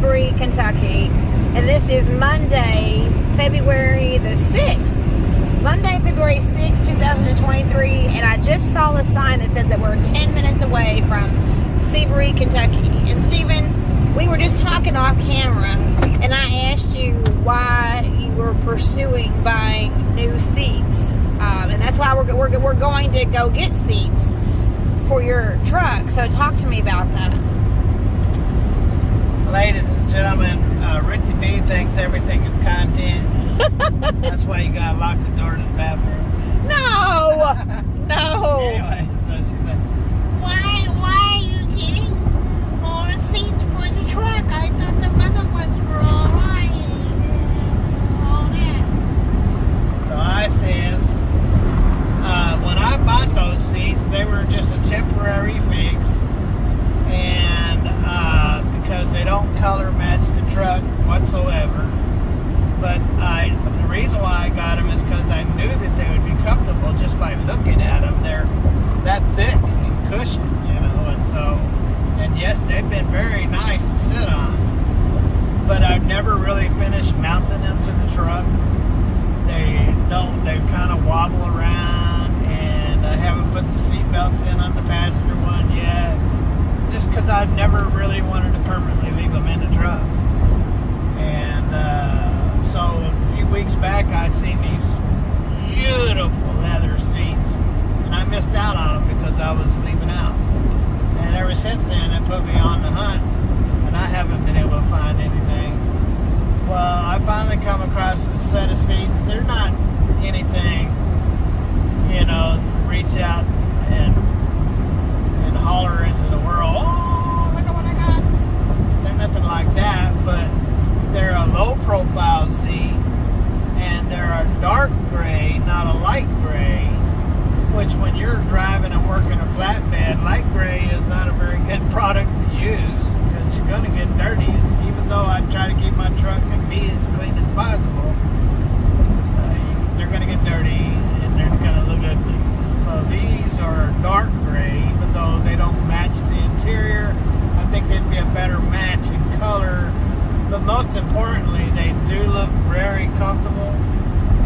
Sebree, Kentucky, and this is Monday, February the 6th. Monday, February 6th, 2023, and I just saw a sign that said that we're 10 minutes away from Sebree, Kentucky. And Stephen, we were just talking off camera, and I asked you why you were pursuing buying new seats, and that's why we're going to go get seats for your truck. So talk to me about that. Ladies and gentlemen, Ricky B thinks everything is content. That's why you gotta lock the door to the bathroom. No! No! Anyway, so she's like, Why are you getting more seats for the truck? I thought the other ones were alright. All that. so I says, when I bought those seats, they were just a temporary fix, and because they don't color match the truck whatsoever. But the reason why I got them is because I knew that they would be comfortable just by looking at them. They're that thick and cushioned, and yes, they've been very nice to sit on. But I've never really finished mounting them to the truck. They kind of wobble around, and I haven't put the seat belts in on the passenger one yet. Just because I've never really wanted to permanently leave them in the truck. And so a few weeks back, I seen these beautiful leather seats, and I missed out on them because I was leaving out. And ever since then, it put me on the hunt, and I haven't been able to find anything. Well, I finally come across a set of seats. They're not anything, reach out and holler into the world, oh, look at what I got. They're nothing like that, but they're a low profile seat, and they're a dark gray, not a light gray, which when you're driving and working a flatbed, light gray is not a very good product to use because you're going to get dirty. Even though I try to keep my truck and be as clean as possible, they're going to get dirty and they're going to look ugly. So these are dark gray, even though they don't match the interior. I think they'd be a better match in color. But most importantly, they do look very comfortable,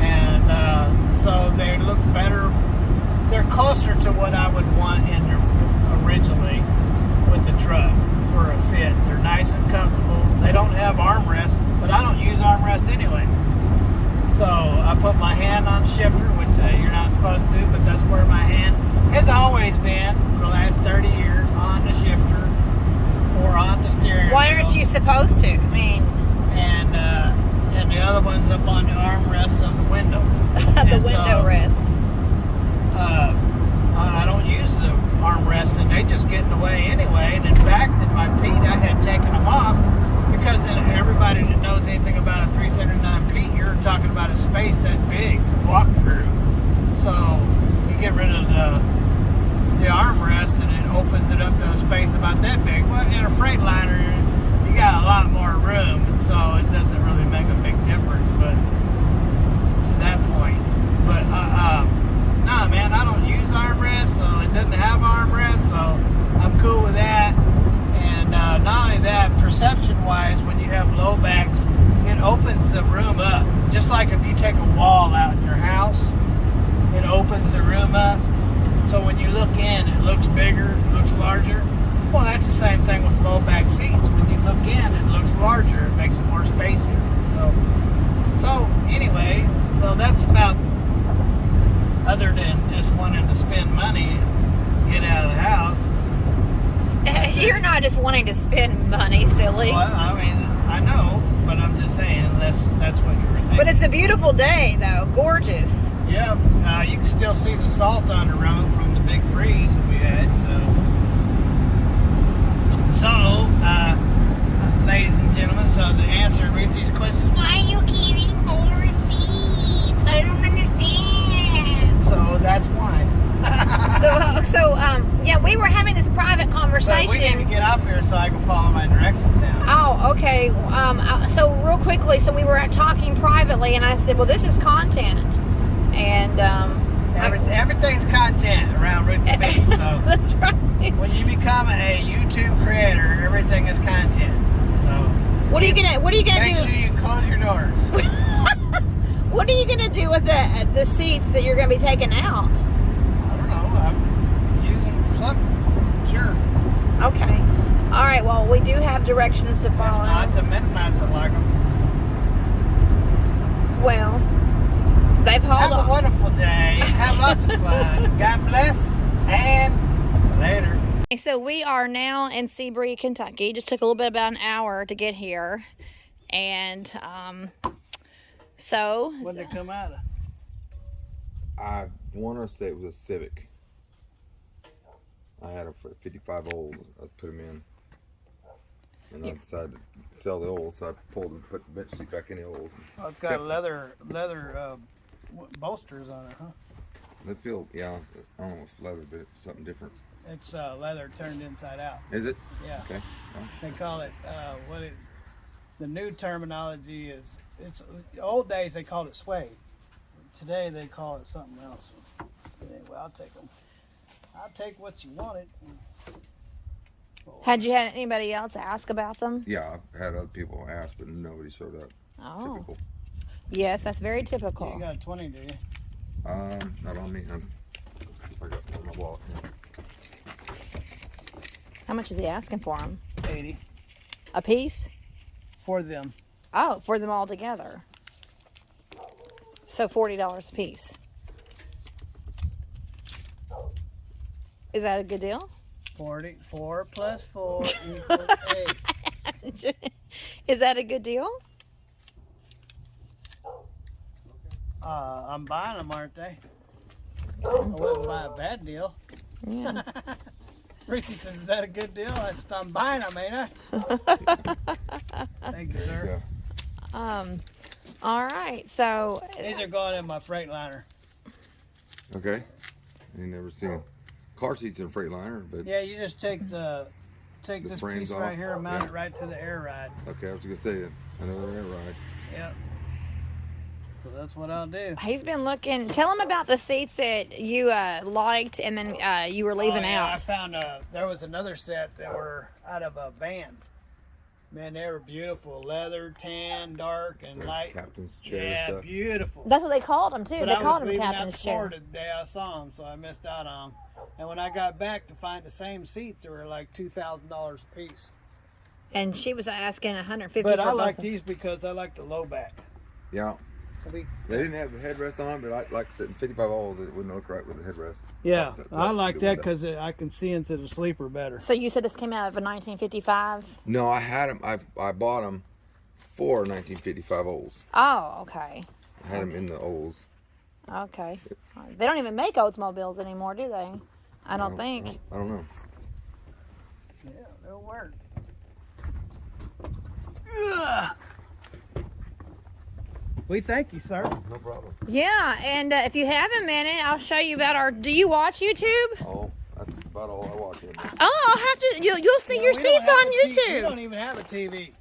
and so they look better. They're closer to what I would want originally with the truck for a fit. They're nice and comfortable. They don't have armrests, but I don't use armrests anyway. So I put my hand on the shifter, which you're not supposed to, but that's where my hand has always been for the last 30 years, on the shifter or on the steering Why wheel. aren't you supposed to? I mean, and the other one's up on the armrest of the window. the window rest. I don't use the armrests, and they just get in the way anyway. And in fact, in my Pete, I had taken them off because everybody that knows anything about a 379 Pete, you're talking about a space that big to walk through. So you get rid of the armrest, and it opens it up to a space about that big. Well, in a Freightliner, you got a lot more room, and so it doesn't really make a big difference. But to that point, but nah, man, I don't use armrests, so it doesn't have armrests, so I'm cool with that. And not only that, perception-wise, when you have low backs, it opens the room up. Just like if you take a wall out in your house, it opens the room up. So when you look in, it looks bigger, it looks larger. Well, that's the same thing with low back seats. When you look in, it looks larger. It makes it more spacier. So anyway, so that's about, other than just wanting to spend money and get out of the house. You're not just wanting to spend money, silly. Well, I mean, I know, but I'm just saying that's what you were thinking. But it's a beautiful day, though. Gorgeous. Yeah, you can still see the salt on the road from the big freeze that we had. So, ladies and gentlemen, so the answer to Ruthie's question, Why are you getting more seats? I don't understand. so that's why. Yeah, we were having this private conversation. But we need to get off here so I can follow my directions down. Oh, okay. So real quickly, so we were talking privately, and I said, well, this is content. And everything's content around Ruthie B. So that's right. when you become a YouTube creator, everything is content. So What are you gonna Make do? sure you close your doors. What are you gonna do with the seats that you're gonna be taking out? I don't know. I'm using them for something. Sure. Okay. All right. Well, we do have directions to If follow. not, the Mennonites will like them. Well, they've hauled Have a off. wonderful day. Have lots of fun. God bless. And later. Okay, so we are now in Sebree, Kentucky. Just took a little bit about an hour to get here, and so. What did it come out of? I want to say it was a Civic. I had a 55 old. I put them in, and I decided to sell the old, so I pulled and put the bench seat back in the old. Oh, it's got leather bolsters on it, huh? They feel, yeah. I don't know if it's leather, but it's something different. It's leather turned inside out. Is it? Yeah. Okay. Well, They call it the new terminology is, it's old days they called it suede. Today they call it something else. Anyway, I'll take them. I'll take what you wanted. Had you had anybody else ask about them? yeah, I've had other people ask, but nobody showed up. Oh, Typical. yes, that's very typical. You got a 20, do you? Not on me. I got it on my wallet. How much is he asking for them? 80 A piece? for them. Oh, for them all together. So $40 a piece. Is that a good deal? 4 plus 4 equals 8. Is that a good deal? I'm buying them, aren't they? I wouldn't buy a bad deal. Yeah. Richie says, is that a good deal? I said, I'm buying them, ain't I? Thank you, sir. Yeah. All right. So These are going in my Freightliner. Okay. You never seen car seats in a Freightliner, but Yeah, you just take The this frames piece right off? here and mount Yeah. it right to the air ride. okay, I was gonna say it. Another air ride. Yep. So that's what I'll do. he's been looking. Tell him about the seats that you liked and then you were leaving I out. found there was another set that were out of a van. Man, they were beautiful. Leather, tan, dark, and Their light. captain's chair Yeah, stuff. beautiful. That's what they called them too. But They I was called them leaving out captain's to chair. Florida the day I saw them, so I missed out on them. And when I got back to find the same seats, they were like $2,000 a piece. And she was asking $150. But for I both like of- these because I like the low back. Yeah. I mean, They didn't have the headrest on it, but I like I said, in 55 Olds, it wouldn't look right with the headrest. yeah, That- I like the that window. because I can see into the sleeper better. So you said this came out of a 1955? No, I had them. I bought them for 1955 Olds. Oh, okay. I had them in the Olds. Okay. They don't even make Oldsmobiles anymore, do they? I don't think. I don't know. Yeah, it'll work. Ugh. We thank you, sir. No problem. Yeah, and if you have a minute, I'll show you about our. Do you watch YouTube? Oh, that's about all I watch. Oh, I'll have to. You'll see your We don't seats have on a We YouTube. don't even have a TV.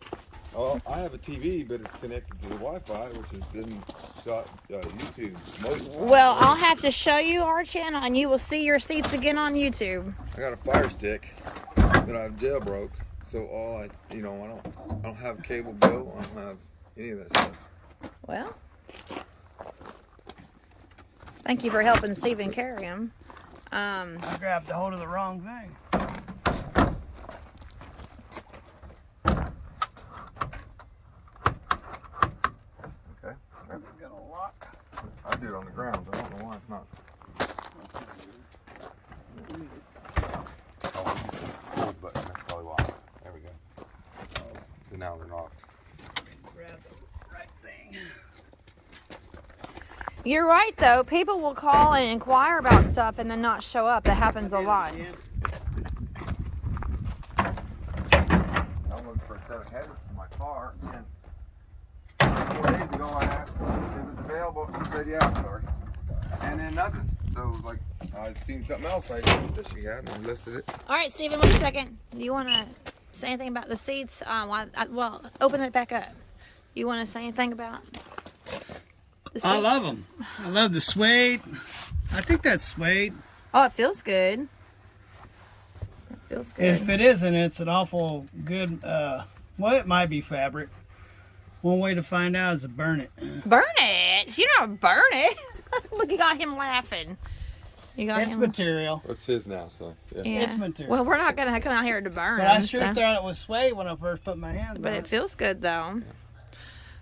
Oh, I have a TV, but it's connected to the Wi-Fi, which is then got YouTube. Well, I'll have to show you our channel, and you will see your seats again on YouTube. I got a Fire Stick that I've jailbroke, so all I don't have cable bill. I don't have any of that stuff. Well, thank you for helping Stephen carry them. I grabbed a hold of the wrong thing. Okay. Got a lock. I do it on the ground, but I don't know why it's not. Oh, button. That's probably why. There we go. So now they're locked. Grab the right thing. You're right, though. People will call and inquire about stuff and then not show up. That happens a lot. Again. I'm looking for a set of headers for my car, and 4 days ago I asked if it was available. She said, yeah, sorry. And then nothing. So, like, I'd seen something else that she had, and I listed it. All right, Stephen, wait a second. Do you want to say anything about the seats? Well, open it back up. You want to say anything about the seats? I love them. I love the suede. I think that's suede. Oh, it feels good. It feels good. If it isn't, it's an awful good Well, it might be fabric. One way to find out is to burn it. Burn it? You don't burn it. Look, you got him laughing. You got It's him. material. It's his now, so yeah. Yeah. It's material. Well, we're not gonna come out here to burn But I him, sure so. thought it was suede when I first put my hands But on it feels good though.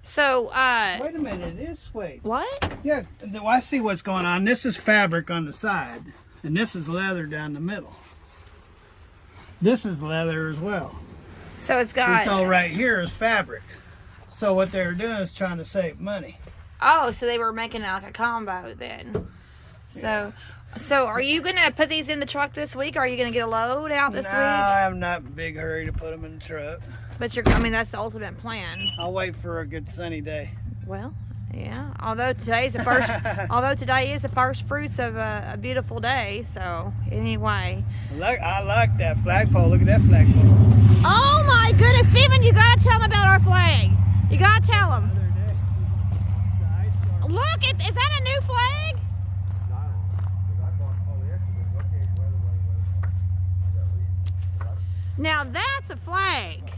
So, Wait a minute, it is suede. what? Yeah, I see what's going on. This is fabric on the side, and this is leather down the middle. This is leather as well. So it's And got. so right here is fabric. So what they were doing is trying to save money. Oh, so they were making it like a combo then. So are you gonna put these in the truck this week? Or are you gonna get a load out this week? I'm not in a big hurry to put them in the truck. But I mean, that's the ultimate plan. I'll wait for a good sunny day. Well, yeah. Although today is the first fruits of a beautiful day. So anyway. I like that flagpole. Look at that flagpole. Oh my goodness, Stephen! You gotta tell them about our flag. You gotta tell them. Look, is that a new flag? Now that's a flag.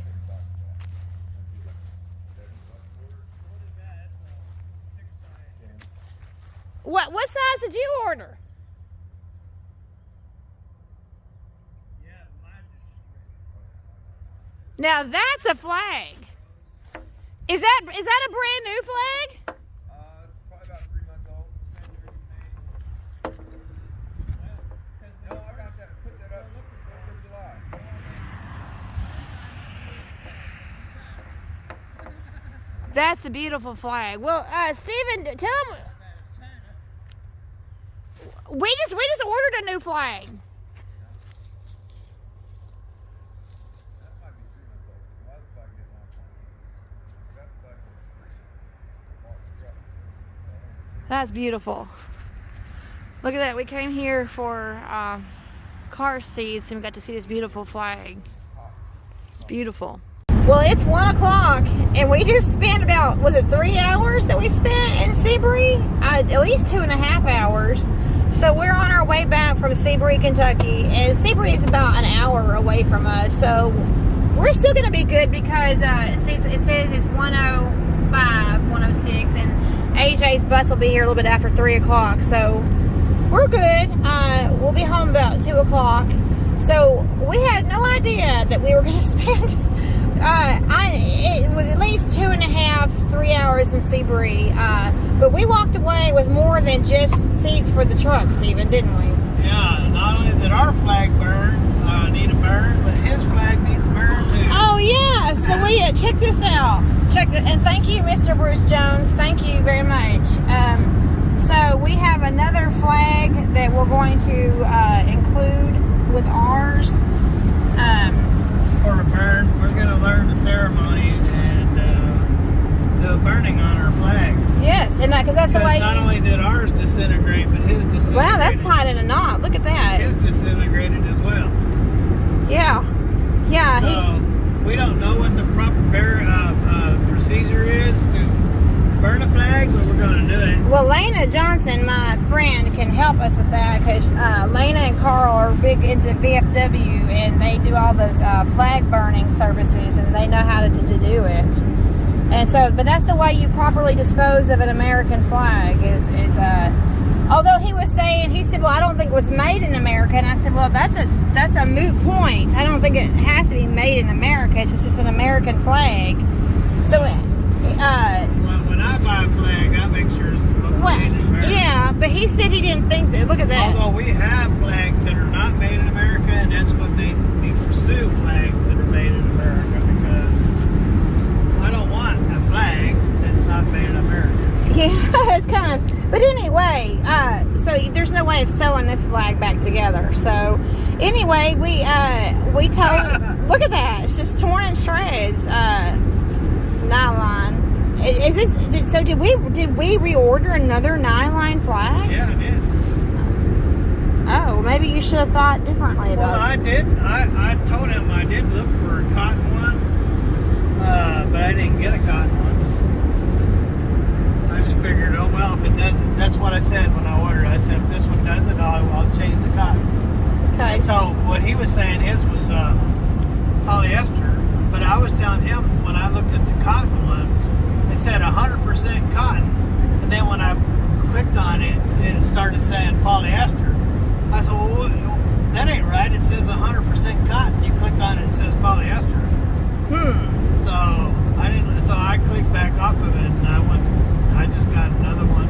What size did you order? Now that's a flag. Is that a brand new flag? Probably about 3 months old. No, I got that. Put that up for July. That's a beautiful flag. Well, Stephen, tell them. We just ordered a new flag. That's beautiful. Look at that. We came here for car seats and we got to see this beautiful flag. It's beautiful. Well, it's 1 o'clock and we just spent about, was it 3 hours that we spent in Sebree? At least 2.5 hours. So we're on our way back from Sebree, Kentucky, and Sebree is about an hour away from us. So we're still going to be good because it says it's 1:05, 1:06, and AJ's bus will be here a little bit after 3 o'clock. So we're good. We'll be home about 2 o'clock. So we had no idea that we were going to spend. It was at least 2.5, 3 hours in Sebree. But we walked away with more than just seats for the truck, Stephen, didn't we? Yeah, not only did our flag need a burn, but his flag needs a burn too. Oh yeah, so we check this out. And thank you, Mr. Bruce Jones. Thank you very much. So we have another flag that we're going to include with ours. For a burn, we're going to learn the ceremony and the burning on our flags. Yes, and because that's the way. Not only did ours disintegrate, but his disintegrated. Wow, that's tied in a knot. Look at that. His disintegrated as well. Yeah, yeah. So we don't know what the proper procedure is to burn a flag, but we're going to do it. Well, Lena Johnson, my friend, can help us with that because Lena and Carl are big into VFW and they do all those flag burning services and they know how to do it. And so, but that's the way you properly dispose of an American flag is although he was saying, he said, well, I don't think it was made in America. And I said, well, that's a moot point. I don't think it has to be made in America. It's just an American flag. So, well, when I buy a flag, I make sure it's made in America. Yeah, but he said he didn't think that. Look at that. Although we have flags that are not made in America, and that's what we pursue flags that are made in America because I don't want a flag that's not made in America. Yeah, it's kind of. But anyway, so there's no way of sewing this flag back together. So anyway, we told. Look at that. It's just torn in shreds. Nylon. Is this? Did we reorder another nylon flag? Yeah, I did. Oh, maybe you should have thought differently about Well, I did. I told him I did look for a cotton one, but I didn't get a cotton one. I just figured, oh well, if it doesn't, that's what I said when I ordered. I said, if this one does it, I'll change the cotton. Okay. And so what he was saying, his was polyester. but I was telling him when I looked at the cotton ones, it said 100% cotton, and then when I clicked on it, it started saying polyester. I said, well, that ain't right. It says 100% cotton. You click on it, it says polyester. So I clicked back off of it, and I just got another one.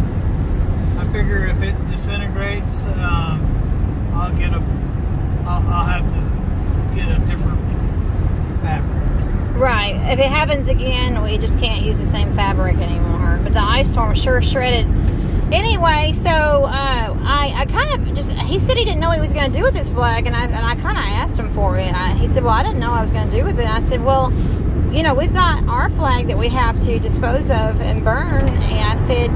I figure if it disintegrates, I'll have to get a different fabric. Right. If it happens again, we just can't use the same fabric anymore. But the ice storm sure shredded. Anyway, so I kind of just, he said he didn't know what he was going to do with his flag, and I kind of asked him for it. He said, well, I didn't know what I was going to do with it. And I said, well, you know, we've got our flag that we have to dispose of and burn. And I said,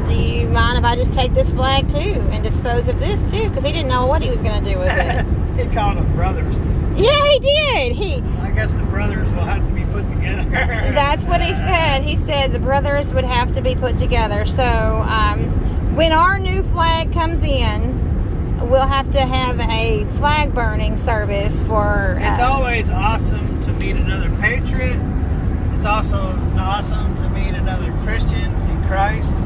do you mind if I just take this flag too and dispose of this too? Because he didn't know what he was going to do with it. He called them brothers. Yeah, he did. I guess the brothers will have to be put together. That's what he said. He said the brothers would have to be put together. So when our new flag comes in, we'll have to have a flag burning service for... It's always awesome to meet another patriot. It's also awesome to meet another Christian in Christ.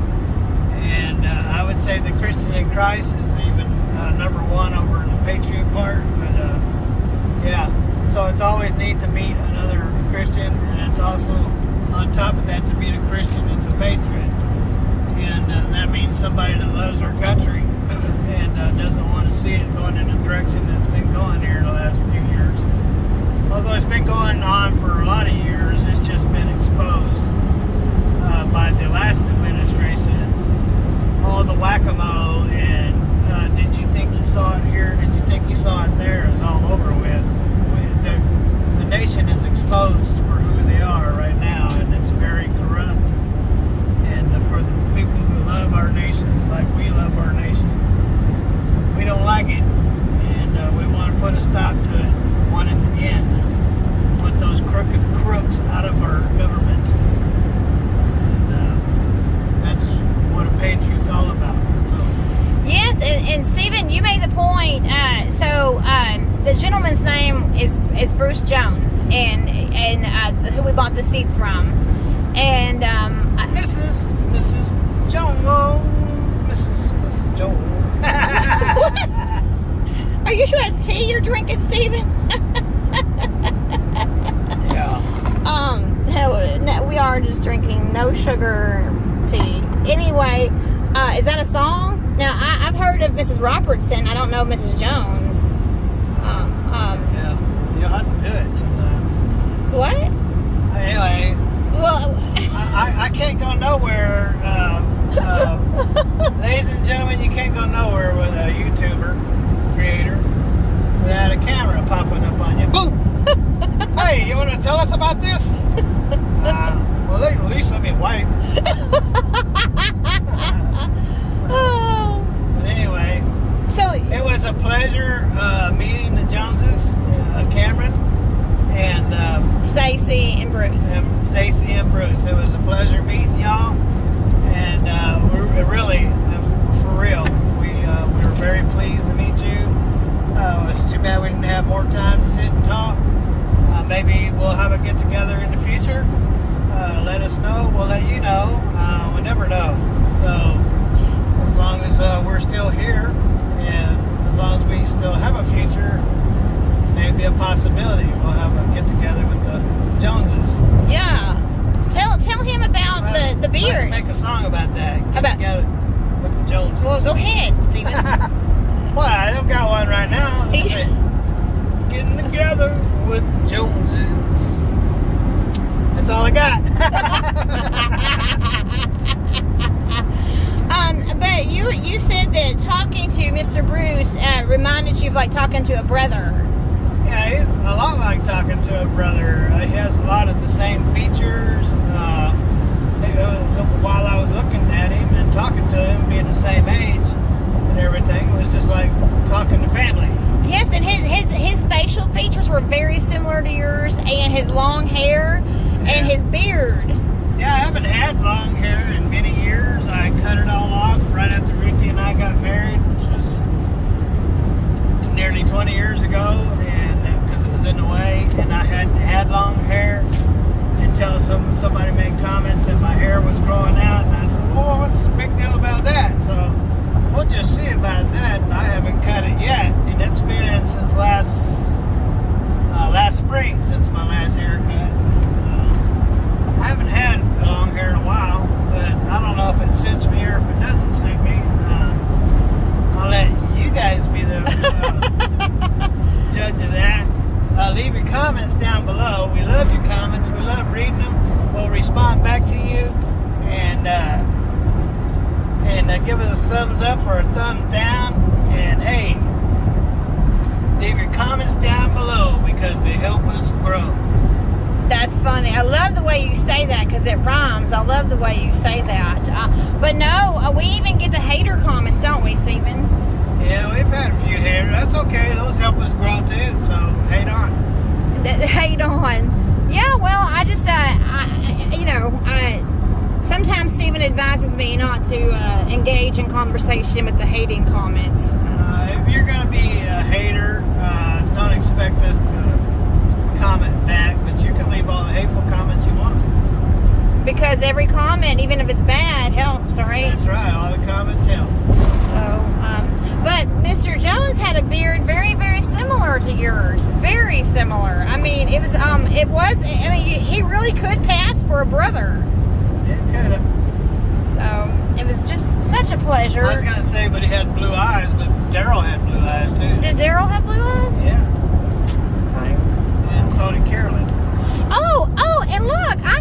And I would say the Christian in Christ is even number one over the patriot part. But yeah, so it's always neat to meet another Christian, and it's also on top of that to meet a Christian that's a patriot. And that means somebody that loves our country and doesn't want to see it going in the direction that's been going here the last few years. Although it's been going on for a lot of years, it's just been exposed by the last administration. All the whack-a-mole and did you think you saw it here? Did you think you saw it there? Is all over with. The nation is exposed for who they are right now, and it's very corrupt. And for the people who love our nation, like we love our nation, we don't like it, and we want to put a stop to it. We want it to end. We want those crooked crooks out of our government. And that's what a patriot's all about. So. Yes, and Stephen, you made the point. The gentleman's name is Bruce Jones, and who we bought the seats from, and Mrs. Jones, Mrs. Jones. Are you sure that's tea you're drinking, Stephen? Yeah. No, we are just drinking no sugar tea. Anyway, is that a song? Now, I've heard of Mrs. Robertson. I don't know Mrs. Jones. Yeah, you'll have to do it sometime. What? Anyway, Well, I can't go nowhere. Ladies and gentlemen, you can't go nowhere with a YouTuber creator without a camera popping up on you. Boom! Hey, you want to tell us about this? Well, at least let me wipe. But anyway, so it was a pleasure meeting the Joneses, Cameron, and Stacy and Bruce. Stacy and Bruce. It was a pleasure meeting y'all, and we're really, for real, we were very pleased to meet you. It's too bad we didn't have more time to sit and talk. Maybe we'll have a get-together in the future. Let us know. We'll let you know. We never know. So as long as we're still here, and as long as we still have a future, maybe a possibility we'll have a get-together with the Joneses. Yeah. Tell him about the I'd like to beard. make a song about that. Get About- together with the Joneses. Well, go ahead, Stephen. Well, I don't got one right now. Getting together with the Joneses. That's all I got. But you said that talking to Mr. Bruce reminded you of like talking to a brother. Yeah, he's a lot like talking to a brother. He has a lot of the same features. While I was looking at him and talking to him, being the same age and everything, it was just like talking to family. Yes, and his facial features were very similar to yours, and his long hair and his beard. Yeah, I haven't had long hair in many years. I cut it all off right after Ruthie and I got married, which was nearly 20 years ago, and because it was in the way, and I hadn't had long hair until somebody made comments that my hair was growing out, and I said, "Oh, what's the big deal about that?" So we'll just see about that. And I haven't cut it yet, and it's been since last spring since my last haircut. I haven't had long hair in a while, but I don't know if it suits me or if it doesn't suit me. I'll let you guys be the judge of that. Leave your comments down below. We love your comments. We love reading them. We'll respond back to you, and give us a thumbs up or a thumbs down. And hey, leave your comments down below because they help us grow. That's funny. I love the way you say that because it rhymes. I love the way you say that. But no, we even get the hater comments, don't we, Stephen? Yeah, we've had a few haters. That's okay. Those help us grow too. So hate on. Hate on. Yeah. Well, I just, sometimes Stephen advises me not to engage in conversation with the hating comments. If you're gonna be a hater, don't expect us to comment back, but you can leave all the hateful comments you want. Because every comment, even if it's bad, helps, right? That's right, all the comments help. So, but Mr. Jones had a beard very, very similar to yours. Very similar. I mean, he really could pass for a brother. Yeah, coulda. So, it was just such a pleasure. I was gonna say, but he had blue eyes, but Daryl had blue eyes too. Did Daryl have blue eyes? Yeah. Okay. And so did Carolyn. Oh, and look, I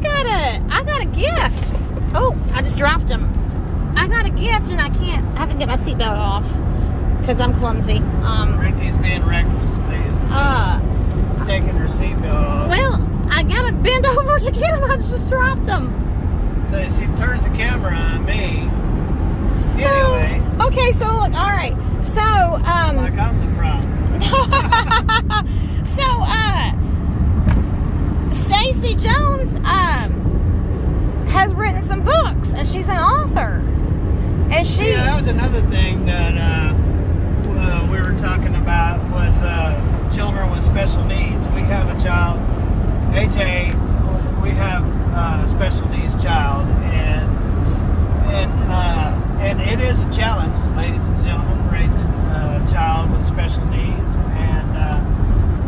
got a gift. Oh, I just dropped them. I got a gift and I have to get my seatbelt off because I'm clumsy. Ricky's being reckless today. She's taking her seatbelt off. Well, I gotta bend over to get them. I just dropped them. So she turns the camera on me. Anyway. Okay, so look, all right. So, like I'm the problem. So, Stacy Jones has written some books, and she's an author. And Yeah, that was another thing that we were talking about was children with special needs. We have a child, AJ. We have a special needs child, and it is a challenge, ladies and gentlemen, raising a child with special needs, and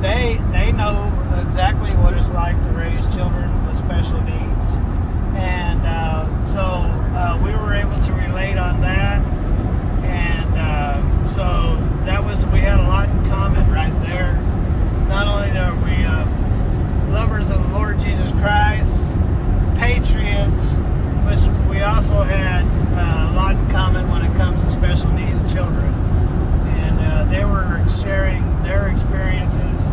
they know exactly what it's like to raise children with special needs, and so we were able to relate on that, and so we had a lot in common right there. Not only are we lovers of the Lord Jesus Christ, patriots, but we also had a lot in common when it comes to special needs children, and they were sharing their experiences,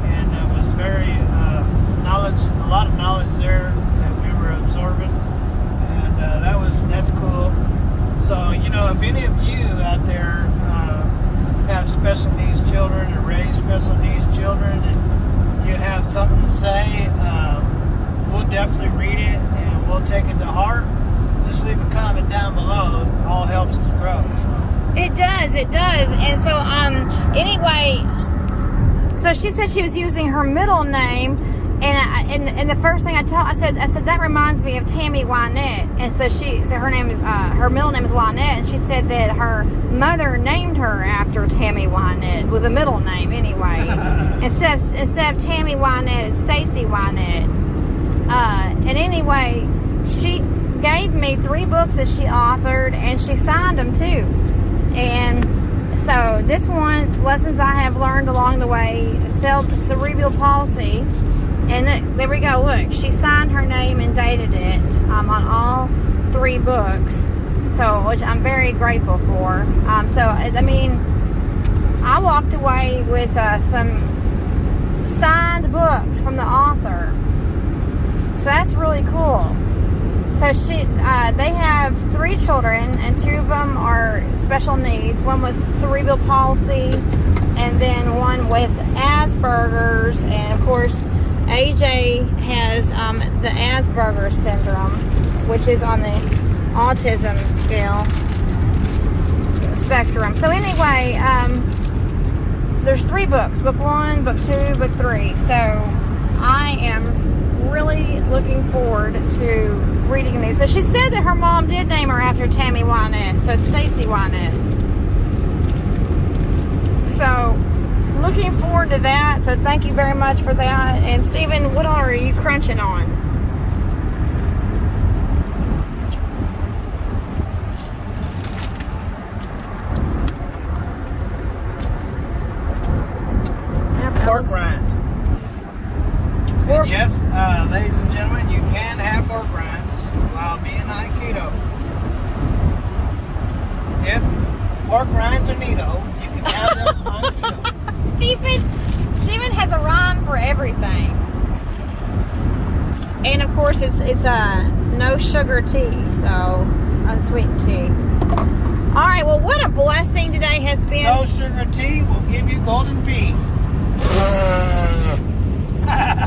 and it was very a lot of knowledge there that we were absorbing, and that's cool. So if any of you out there have special needs children or raise special needs children, and you have something to say, we'll definitely read it and we'll take it to heart. Just leave a comment down below. It all helps us grow. So. It does. And so, anyway, so she said she was using her middle name, and the first thing I said that reminds me of Tammy Wynette, and so her name is her middle name is Wynette, and she said that her mother named her after Tammy Wynette with a middle name anyway, instead of Tammy Wynette, it's Stacy Wynette, and anyway, she gave me 3 books that she authored, and she signed them too, and so this one's lessons I have learned along the way, cerebral palsy. And there we go. Look, she signed her name and dated it on all 3 books, which I'm very grateful for. So I mean, I walked away with some signed books from the author. So that's really cool. So they have 3 children, and 2 of them are special needs. One with cerebral palsy, and then one with Asperger's, and of course, AJ has the Asperger's syndrome, which is on the autism spectrum. So anyway, there's 3 books. Book 1, book 2, book 3. So I am really looking forward to reading these. But she said that her mom did name her after Tammy Wynette. So it's Stacy Wynette. So looking forward to that. So thank you very much for that. And Stephen, what are you crunching on? Pork rinds. And yes, ladies and gentlemen, you can have pork rinds while being on keto. Yes, pork rinds are neato. You can have them on keto. Stephen has a rhyme for everything. And of course it's no sugar tea, so unsweetened tea. All right, well, what a blessing today has been. No sugar tea will give you golden pea.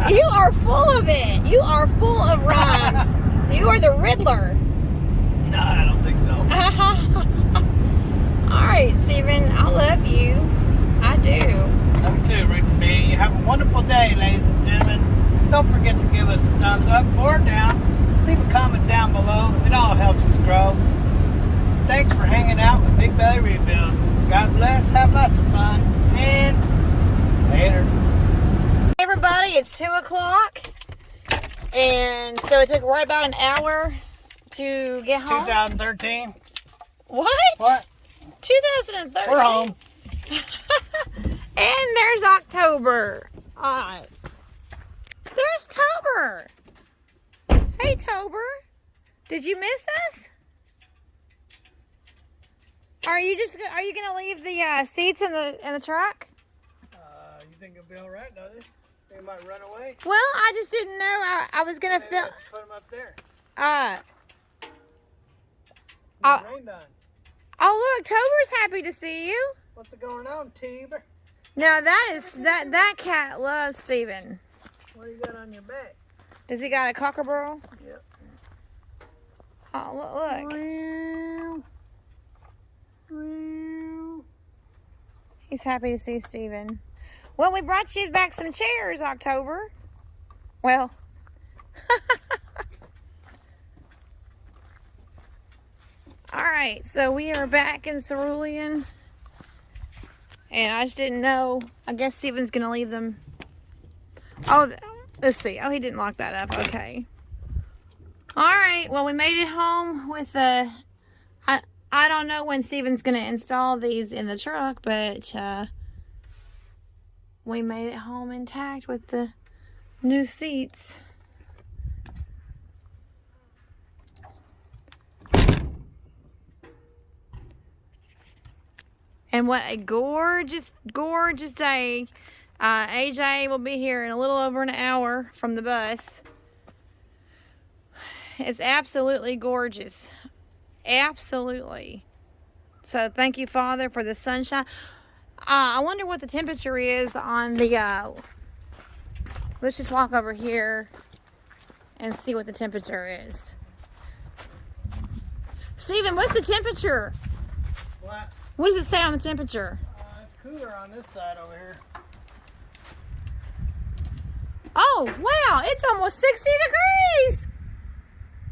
You are full of it. You are full of rhymes. You are the Riddler. No, I don't think so. All right, Stephen, I love you. I do. Love you too, Rick and me. You have a wonderful day, ladies and gentlemen. Don't forget to give us a thumbs up or down. Leave a comment down below. It all helps us grow. Thanks for hanging out with Big Belly Rebuilds. God bless. Have lots of fun. And later. Hey everybody, it's 2 o'clock. And so it took right about an hour to get home. 2013. What? What? 2013. We're home. And there's October. Alright. There's Tober. Hey Tober. Did you miss us? Are you gonna leave the seats in the truck? You think it'll be all right, does it? They might run away. Well, I just didn't know. I was gonna Maybe film. let's put them up there. Rain done. Oh look, Tober's happy to see you. What's going on, Tiber? Now that cat loves Stephen. What do you got on your back? Does he got a cockerel? Yep. Oh look. He's happy to see Stephen. Well, we brought you back some chairs, October. Well. All right, so we are back in Cerulean. And I just didn't know. I guess Stephen's going to leave them. Oh, let's see. Oh, he didn't lock that up. Okay. All right, well, we made it home with the... I don't know when Stephen's going to install these in the truck, but we made it home intact with the new seats. And what a gorgeous, gorgeous day. AJ will be here in a little over an hour from the bus. It's absolutely gorgeous. Absolutely. So thank you, Father, for the sunshine. I wonder what the temperature is on the... let's just walk over here and see what the temperature is. Stephen, what's the temperature? What? What does it say on the temperature? It's cooler on this side over here. Oh, wow. It's almost 60 degrees.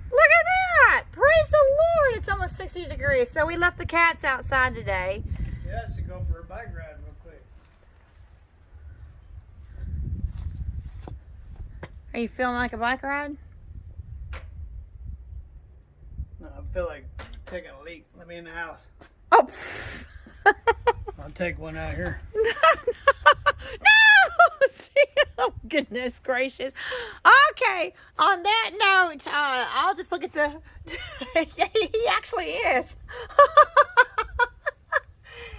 Look at that. Praise the Lord. It's almost 60 degrees. So we left the cats outside today. Yeah, I should go for a bike ride real quick. Are you feeling like a bike ride? No, I feel like taking a leak. Let me in the house. Oh. I'll take one out here. No! Oh, goodness gracious. Okay, on that note, I'll just look at the... He actually is.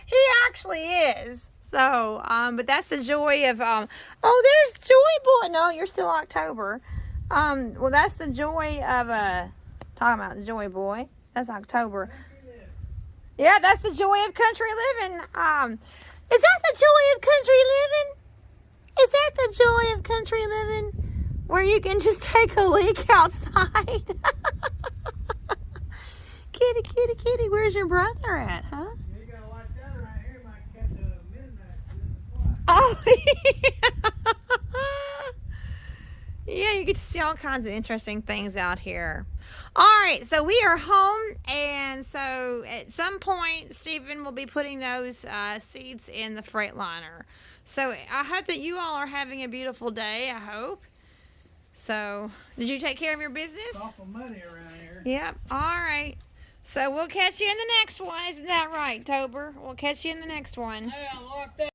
He actually is. So, but that's the joy of... oh, there's Joy Boy. No, you're still October. Well, that's the joy of... talking about Joy Boy. That's October. Yeah, that's the joy of country living. Is that the joy of country living? Is that the joy of country living? Where you can just take a leak outside? Kitty, kitty, kitty, where's your brother at, huh? You gotta watch that right here. Might catch a midnight. Oh, yeah, you get to see all kinds of interesting things out here. All right, so we are home, and so at some point, Stephen will be putting those seeds in the Freightliner. So I hope that you all are having a beautiful day, I hope. So, did you take care of your business? It's awful muddy around here. Yep, all right. So we'll catch you in the next one. Isn't that right, Tober? We'll catch you in the next one. Hey, I locked that.